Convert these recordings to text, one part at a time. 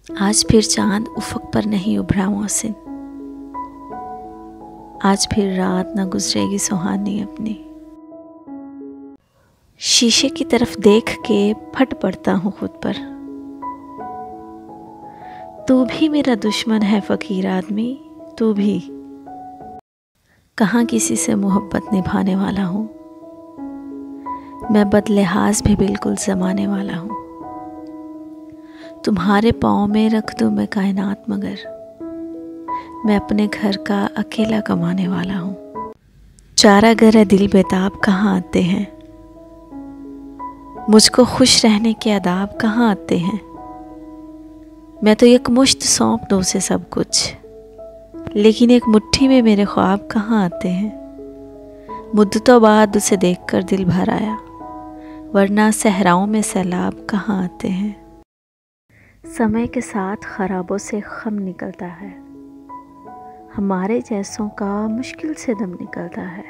आज फिर चांद उफक पर नहीं उभरा मोहसिन, आज फिर रात न गुजरेगी सुहानी अपनी। शीशे की तरफ देख के फट पड़ता हूँ खुद पर। तू भी मेरा दुश्मन है फकीर आदमी, तू भी। कहाँ किसी से मोहब्बत निभाने वाला हूँ, मैं बदलिहाज भी बिल्कुल जमाने वाला हूँ। तुम्हारे पाँव में रख दूँ मैं कायनात, मगर मैं अपने घर का अकेला कमाने वाला हूँ। चारा गर दिल बेताब कहाँ आते हैं, मुझको खुश रहने के आदाब कहाँ आते हैं। मैं तो एक मुश्त सौंप दूँ उसे सब कुछ, लेकिन एक मुट्ठी में मेरे ख्वाब कहाँ आते हैं। मुद्दतों बाद उसे देखकर दिल भर आया, वरना सहराओं में सैलाब कहाँ आते हैं। समय के साथ खराबों से खम निकलता है, हमारे जैसों का मुश्किल से दम निकलता है।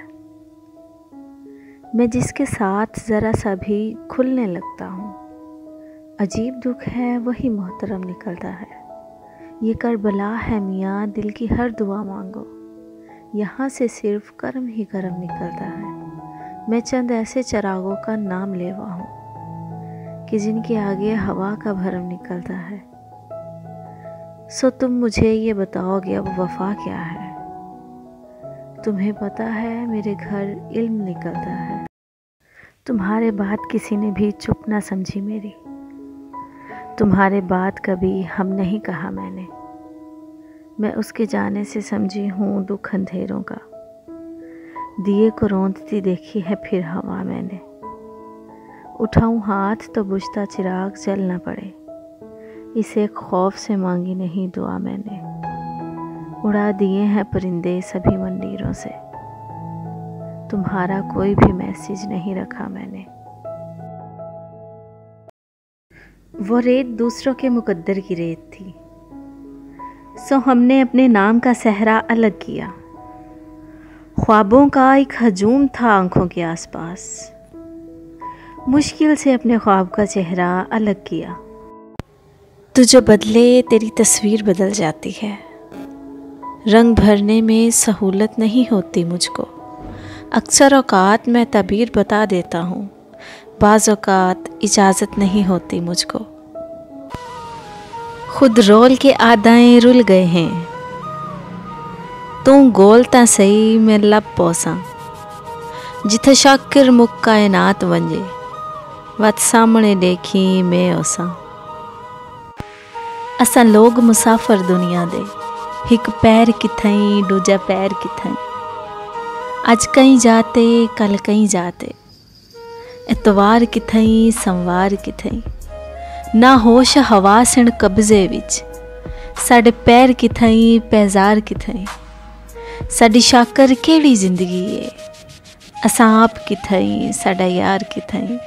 मैं जिसके साथ ज़रा सा भी खुलने लगता हूँ, अजीब दुख है वही मोहतरम निकलता है। ये करबला है मियाँ, दिल की हर दुआ मांगो, यहाँ से सिर्फ कर्म ही कर्म निकलता है। मैं चंद ऐसे चिरागों का नाम लेवा हूँ कि जिनके आगे हवा का भरम निकलता है। सो तुम मुझे ये बताओगे अब वफा क्या है। तुम्हें पता है मेरे घर इल्म निकलता है। तुम्हारे बात किसी ने भी चुप ना समझी मेरी, तुम्हारे बात कभी हम नहीं कहा मैंने। मैं उसके जाने से समझी हूँ दुख अंधेरों का, दिए को रोंदती देखी है फिर हवा मैंने। उठाऊं हाथ तो बुझता चिराग जल न पड़े, इसे खौफ से मांगी नहीं दुआ मैंने। उड़ा दिए हैं परिंदे सभी मंडीरों से, तुम्हारा कोई भी मैसेज नहीं रखा मैंने। वो रेत दूसरों के मुकद्दर की रेत थी, सो हमने अपने नाम का सहरा अलग किया। ख्वाबों का एक हजूम था आंखों के आसपास, मुश्किल से अपने ख्वाब का चेहरा अलग किया। तू जो बदले तेरी तस्वीर बदल जाती है, रंग भरने में सहूलत नहीं होती मुझको। अक्सर औकात मैं ताबीर बता देता हूँ, बाज़ औकात इजाज़त नहीं होती मुझको। खुद रोल के आदाएं रुल गए हैं, तू गोलता सही मैं लब पोसा। जिथे शाकिर मुक कायनात वंजे, वत सामने देखी मैं ओसा। असां लोग मुसाफिर दुनिया दे, हिक पैर किथई दूजा पैर किथई। अज कहीं जाते कल कहीं जाते, एतवार किथई संवार किथई। ना होश हवा सिण कब्जे विच, साडे पैर किथई पैजार किथई। साडी शाकर केड़ी जिंदगी है, असां आप किथई साडा यार किथई।